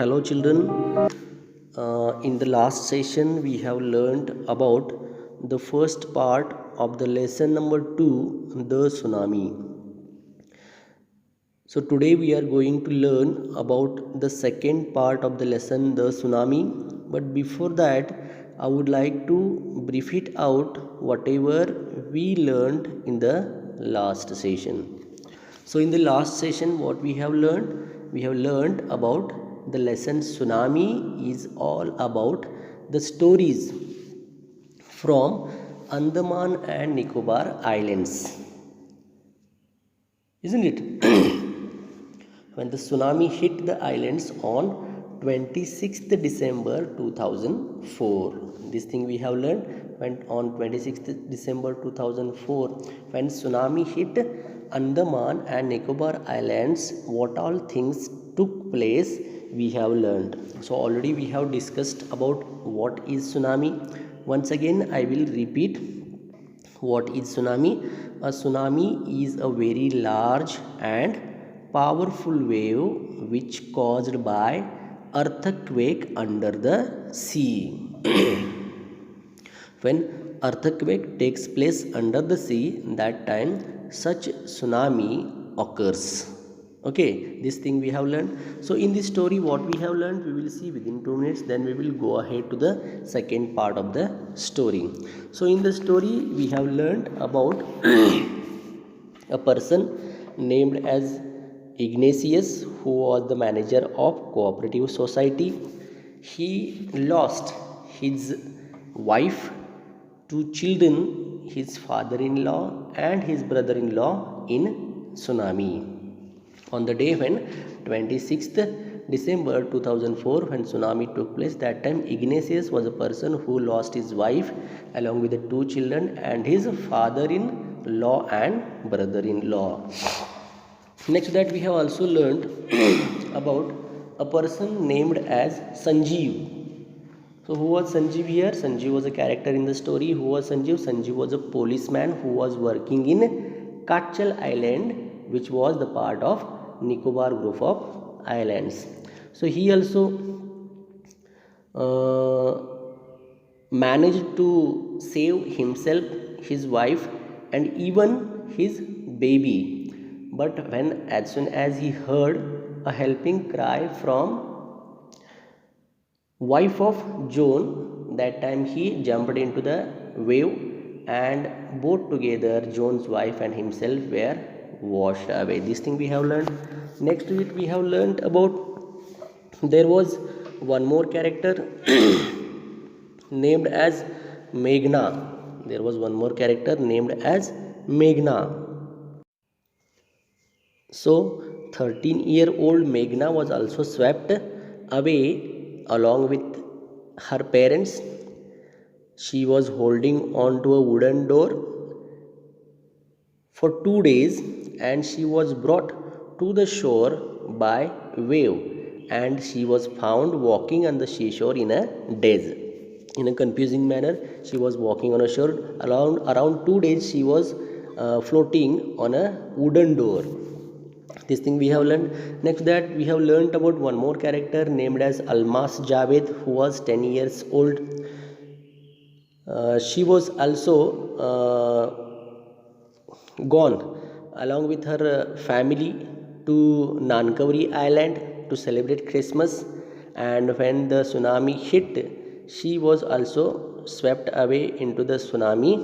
Hello children. In the last session we have learned about the first part of the lesson number 2, the tsunami. So today we are going to learn about the second part of the lesson, the tsunami. But before that I would like to brief it out whatever we learned in the last session. So in the last session what we have learned about the lesson tsunami is all about the stories from Andaman and Nicobar Islands, isn't it? When the tsunami hit the islands on 26th December 2004. This thing we have learned when on 26th December 2004 when tsunami hit Andaman and Nicobar Islands, what all things took place we have learned. So already we have discussed about what is tsunami. Once again I will repeat what is tsunami. A tsunami is a very large and powerful wave which caused by earthquake under the sea. When earthquake takes place under the sea, that time such tsunami occurs. Okay, this thing we have learned. So in this story what we have learned we will see within 2 minutes, then we will go ahead to the second part of the story. So in the story we have learned about a person named as Ignatius, who was the manager of cooperative society. He lost his wife, 2 children, his father-in-law and his brother-in-law in tsunami. On the day when 26th December 2004 when tsunami took place, that time Ignatius was a person who lost his wife along with the 2 children and his father-in-law and brother-in-law. Next to that we have also learned about a person named as Sanjeev. So who was Sanjeev here? Sanjeev was a character in the story. Who was Sanjeev? Sanjeev was a policeman who was working in Kachal Island, which was the part of Nicobar group of islands. So he also managed to save himself, his wife and even his baby. But when as soon as he heard a helping cry from wife of John, that time he jumped into the wave and both together John's wife and himself were washed away. This thing we have learned. Next to it we have learned about there was one more character named as Meghna. There was one more character named as Meghna. So 13-year-old Meghna was also swept away along with her parents. She was holding on to a wooden door for 2 days and she was brought to the shore by wave, and she was found walking on the seashore in a daze. In a confusing manner she was walking on a shore. Around 2 days she was floating on a wooden door. This thing we have learned. Next that we have learned about one more character named as Almas Javed, who was 10 years old. She was also gone along with her family to Nankaveri Island to celebrate Christmas, and when the tsunami hit she was also swept away into the tsunami,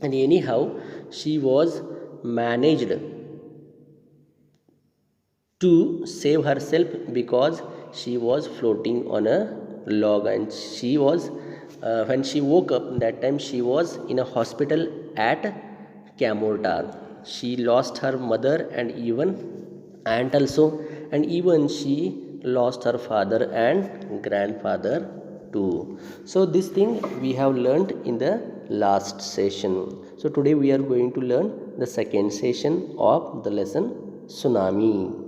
and anyhow she was managed to save herself because she was floating on a log, and she was when she woke up that time she was in a hospital at Camorta. She lost her mother and even aunt also, and even she lost her father and grandfather too. So this thing we have learned in the last session. So today we are going to learn the second session of the lesson tsunami.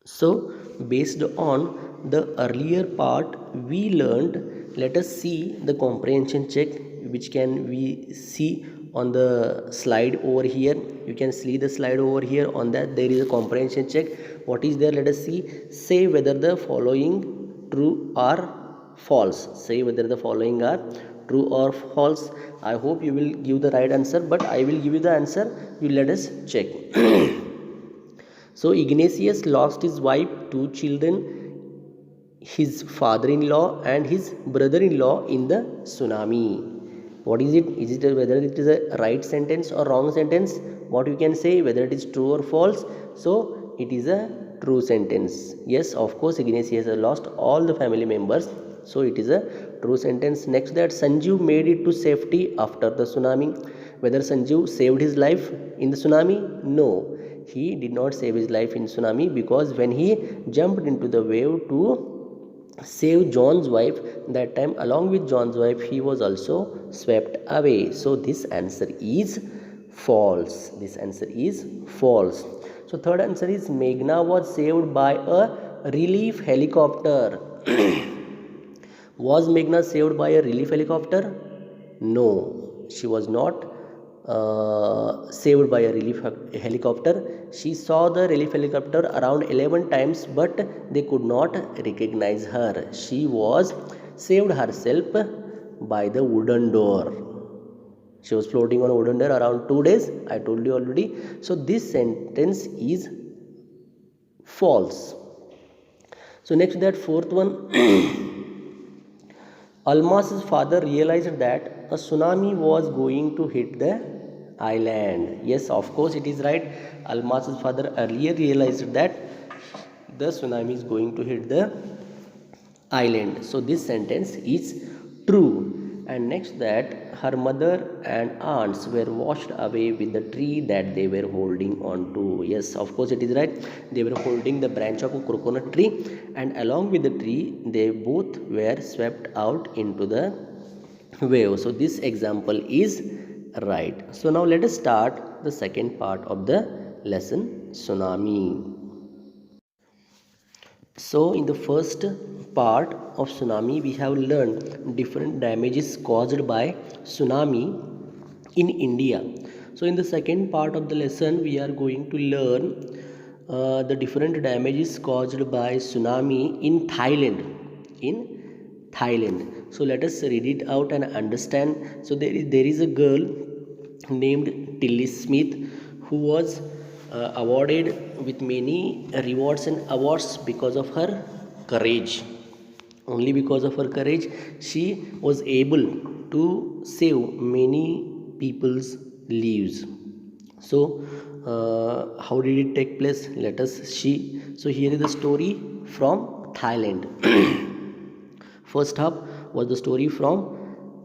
So based on the earlier part we learned, let us see the comprehension check which can we see on the slide over here. You can see the slide over here. On that there is a comprehension check. What is there? Let us see. Say whether the following true or false. Say whether the following are true or false. I hope you will give the right answer, but I will give you the answer. You let us check. So Ignatius lost his wife, 2 children, his father-in-law and his brother-in-law in the tsunami. What is it? Is it whether it is a right sentence or wrong sentence? What you can say, whether it is true or false? So it is a true sentence. Yes, of course, Ignatius has lost all the family members. So it is a true sentence. Next, that Sanjeev made it to safety after the tsunami. Whether Sanjeev saved his life in the tsunami? No, he did not save his life in tsunami, because when he jumped into the wave to save John's wife, that time along with John's wife he was also swept away. So this answer is false. This answer is false. So third answer is Meghna was saved by a relief helicopter. Was Meghna saved by a relief helicopter? No, she was not saved by a relief helicopter. She saw the relief helicopter around 11 times, but they could not recognize her. She was saved herself by the wooden door. She was floating on a wooden door around 2 days. I told you already. So this sentence is false. So next, that fourth one. Almas's father realized that a tsunami was going to hit the island. Yes, of course it is right. Almas's father earlier realized that the tsunami is going to hit the island. So this sentence is true. And next, that her mother and aunts were washed away with the tree that they were holding on to. Yes, of course it is right. They were holding the branch of a coconut tree, and along with the tree they both were swept out into the wave. So this example is right. So now let us start the second part of the lesson, tsunami. So in the first part of tsunami we have learned different damages caused by tsunami in India. So in the second part of the lesson we are going to learn the different damages caused by tsunami in Thailand. So let us read it out and understand. So there is a girl named Tilly Smith who was awarded with many rewards and awards because of her courage. Only because of her courage she was able to save many people's lives. So how did it take place? Let us see. So here is the story from Thailand. First half was the story from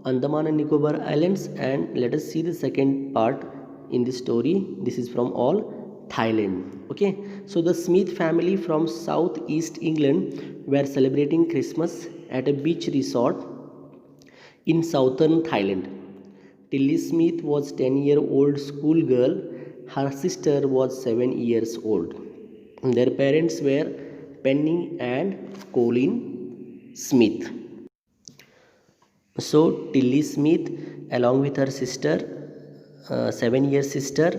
Andaman and Nicobar Islands, and let us see the second part in this story. This is from all Thailand. Okay, so the Smith family from southeast England were celebrating Christmas at a beach resort in southern Thailand. Tilly Smith was 10-year-old schoolgirl. Her sister was 7 years old. Their parents were Penny and Colin Smith. So Tilly Smith, along with her sister, 7-year sister,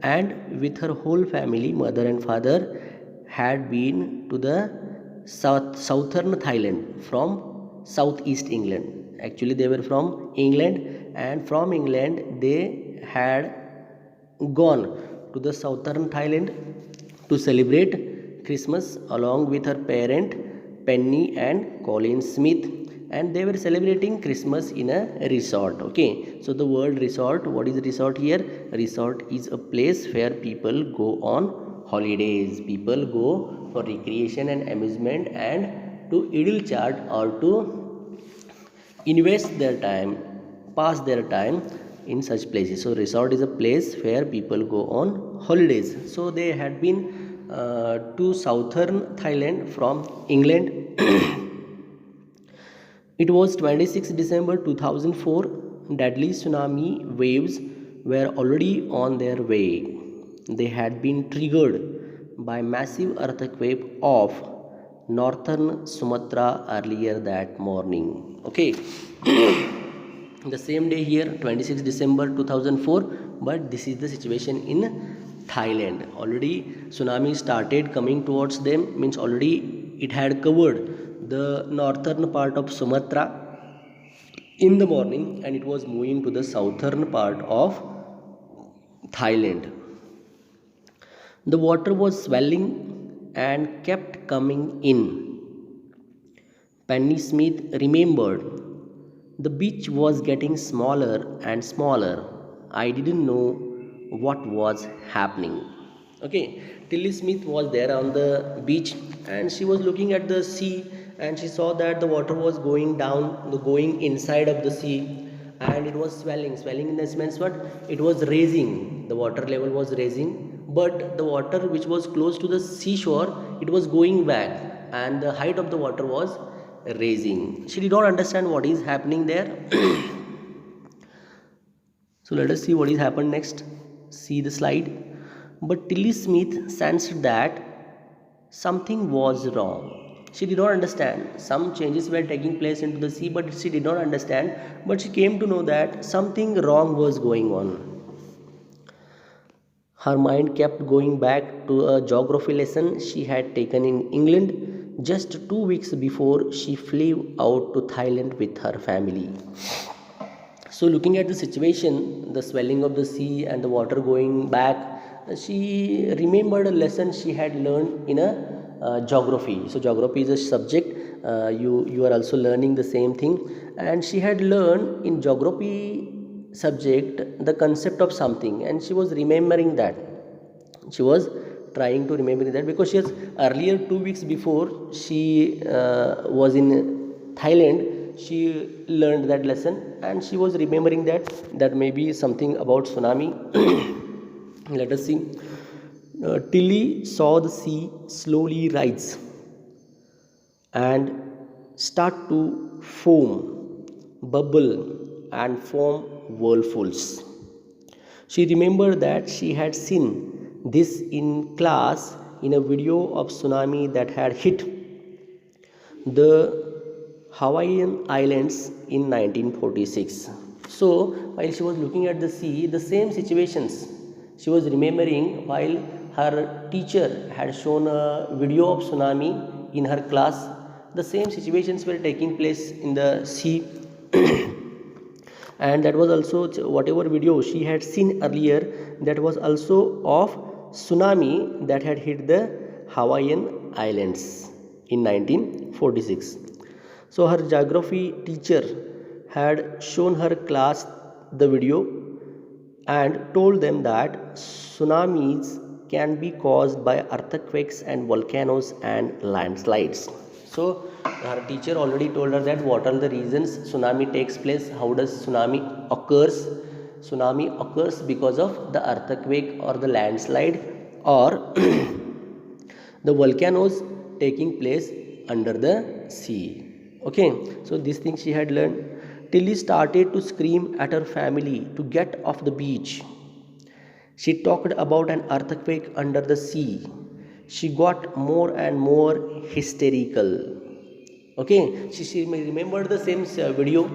and with her whole family, mother and father, had been to the southern Thailand from southeast England. Actually they were from England, and from England they had gone to the southern Thailand to celebrate Christmas along with her parent Penny and Colin Smith, and they were celebrating Christmas in a resort. Okay, so the word resort, what is resort here? Resort is a place where people go on holidays. People go for recreation and amusement and to idle chat or to invest their time, pass their time in such places. So resort is a place where people go on holidays. So they had been to southern Thailand from England. It was 26 December 2004. Deadly tsunami waves were already on their way. They had been triggered by massive earthquake off northern Sumatra earlier that morning. Okay. The same day here, 26 December 2004, but this is the situation in Thailand. Already tsunami started coming towards them, means already it had covered the northern part of Sumatra in the morning, and it was moving to the southern part of Thailand. The water was swelling and kept coming in. Penny Smith remembered the beach was getting smaller and smaller. I didn't know what was happening. Okay, Tilly Smith was there on the beach and she was looking at the sea, and she saw that the water was going down, going inside of the sea, and it was swelling. Swelling in the sense what? It was raising. The water level was raising, but the water which was close to the seashore, it was going back, and the height of the water was raising. She did not understand what is happening there. So let us see what is happened next. See the slide. But Tilly Smith sensed that something was wrong. She did not understand. Some changes were taking place into the sea, but she did not understand. But she came to know that something wrong was going on. Her mind kept going back to a geography lesson she had taken in England just 2 weeks before she flew out to Thailand with her family. So, looking at the situation, the swelling of the sea and the water going back, she remembered a lesson she had learned in a geography. So, geography is a subject. You are also learning the same thing, and she had learned in geography subject the concept of something, and she was remembering that. She was trying to remember that because she has earlier 2 weeks before she was in Thailand, she learned that lesson, and she was remembering that maybe something about tsunami. Let us see. Tilly saw the sea slowly rise and start to foam, bubble, and form whirlpools. She remembered that she had seen this in class in a video of tsunami that had hit the Hawaiian Islands in 1946. So, while she was looking at the sea, the same situations she was remembering while her teacher had shown a video of tsunami in her class. The same situations were taking place in the sea. And that was also whatever video she had seen earlier, that was also of tsunami that had hit the Hawaiian Islands in 1946. So her geography teacher had shown her class the video and told them that tsunamis can be caused by earthquakes and volcanoes and landslides. So her teacher already told her that what are the reasons tsunami takes place, how does tsunami occurs. Tsunami occurs because of the earthquake or the landslide or the volcanoes taking place under the sea. Okay, so these things she had learned. Tilly started to scream at her family to get off the beach. She talked about an earthquake under the sea. She got more and more hysterical. Okay, she remembered the same video.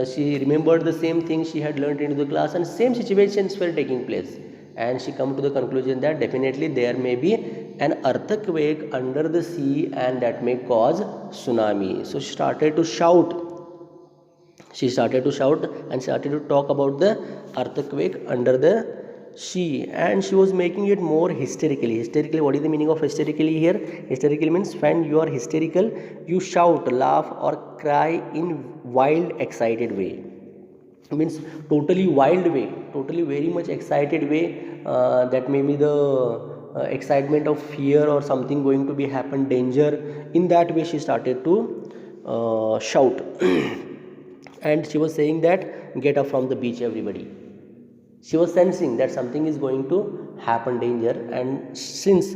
She remembered the same thing she had learned into the class, and same situations were taking place. And she come to the conclusion that definitely there may be an earthquake under the sea, and that may cause tsunami. So she started to shout. She started to shout and started to talk about the earthquake under the sea, and she was making it more hysterically. Hysterically, what is the meaning of hysterically here? Hysterically means when you are hysterical, you shout, laugh, or cry in wild, excited way. It means totally wild way, totally very much excited way. That may be the excitement of fear or something going to be happen, danger. In that way, she started to shout. And she was saying that get up from the beach, everybody. She was sensing that something is going to happen, danger, and since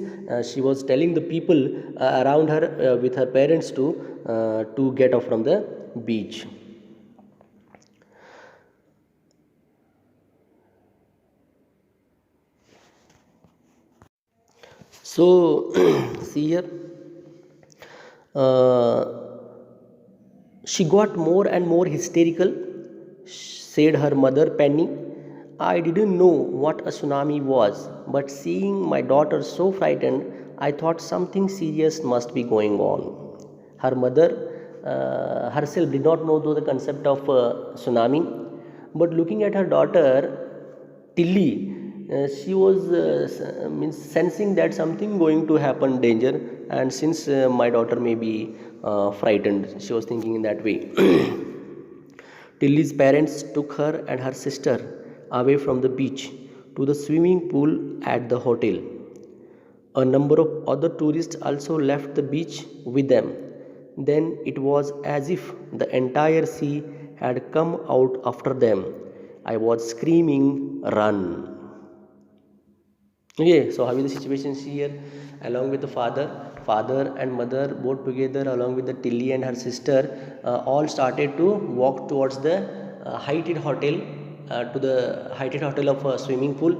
she was telling the people around her with her parents to get off from the beach. So see here, uh, she got more and more hysterical. said her mother Penny. I didn't know what a tsunami was, but seeing my daughter so frightened, I thought something serious must be going on. Her mother herself did not know the concept of tsunami, but looking at her daughter Tilly, she was means sensing that something going to happen danger, and since my daughter may be frightened, she was thinking in that way. Tilly's parents took her and her sister away from the beach to the swimming pool at the hotel. A number of other tourists also left the beach with them. Then it was as if the entire sea had come out after them. I was screaming, "Run!" Okay, so how is the situation here? Along with the father and mother both together, along with the Tilly and her sister, all started to walk towards the heighted hotel, to the heighted hotel of a swimming pool.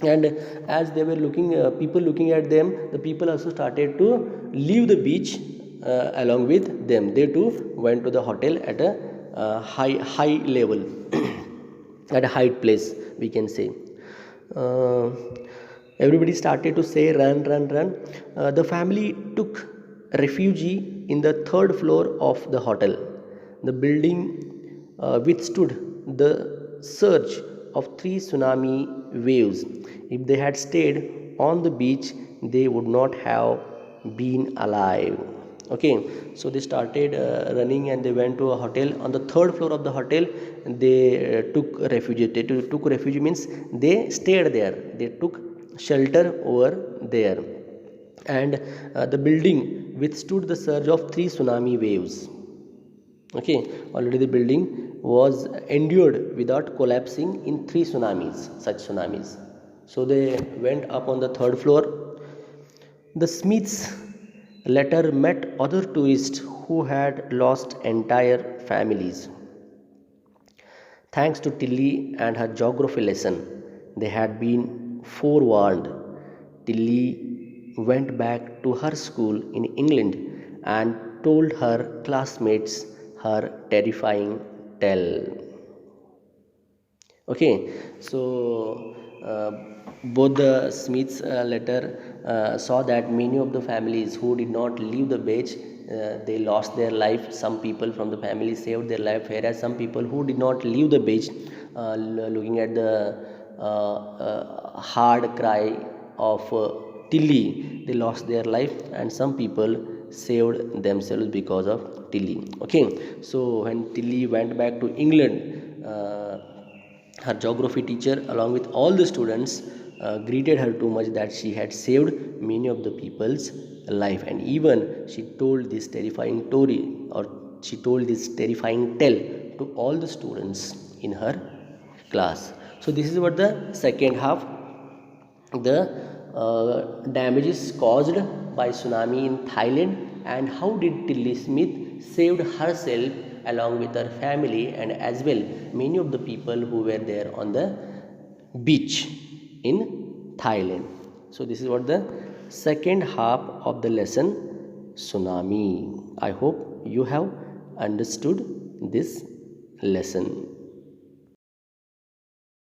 And as they were looking, people looking at them, the people also started to leave the beach along with them. They too went to the hotel at a high level, at a height place, we can say. Uh, Everybody started to say, "Run, run, run." The family took refuge in the third floor of the hotel. The building withstood the surge of three tsunami waves. If they had stayed on the beach, they would not have been alive. Okay, so they started running, and they went to a hotel on the third floor of the hotel. They took refuge. Took refuge means they stayed there. They took shelter over there, and the building withstood the surge of three tsunami waves. Okay, already the building was endured without collapsing in three such tsunamis. So they went up on the third floor. The Smiths later met other tourists who had lost entire families. Thanks to Tilly and her geography lesson, they had been forewarned. Tilly went back to her school in England and told her classmates her terrifying tale. Okay, so both the Smiths later saw that many of the families who did not leave the beach, they lost their life. Some people from the family saved their life, whereas some people who did not leave the beach, looking at the hard cry of Tilly, they lost their life, and some people saved themselves because of Tilly. Okay, so when Tilly went back to England, her geography teacher, along with all the students, greeted her too much that she had saved many of the people's life, and even she told this terrifying story, or she told this terrifying tale to all the students in her class. So this is what the second half, the damages caused by tsunami in Thailand, and how did Tilly Smith saved herself along with her family, and as well many of the people who were there on the beach in Thailand. So this is what the second half of the lesson tsunami. I hope you have understood this lesson.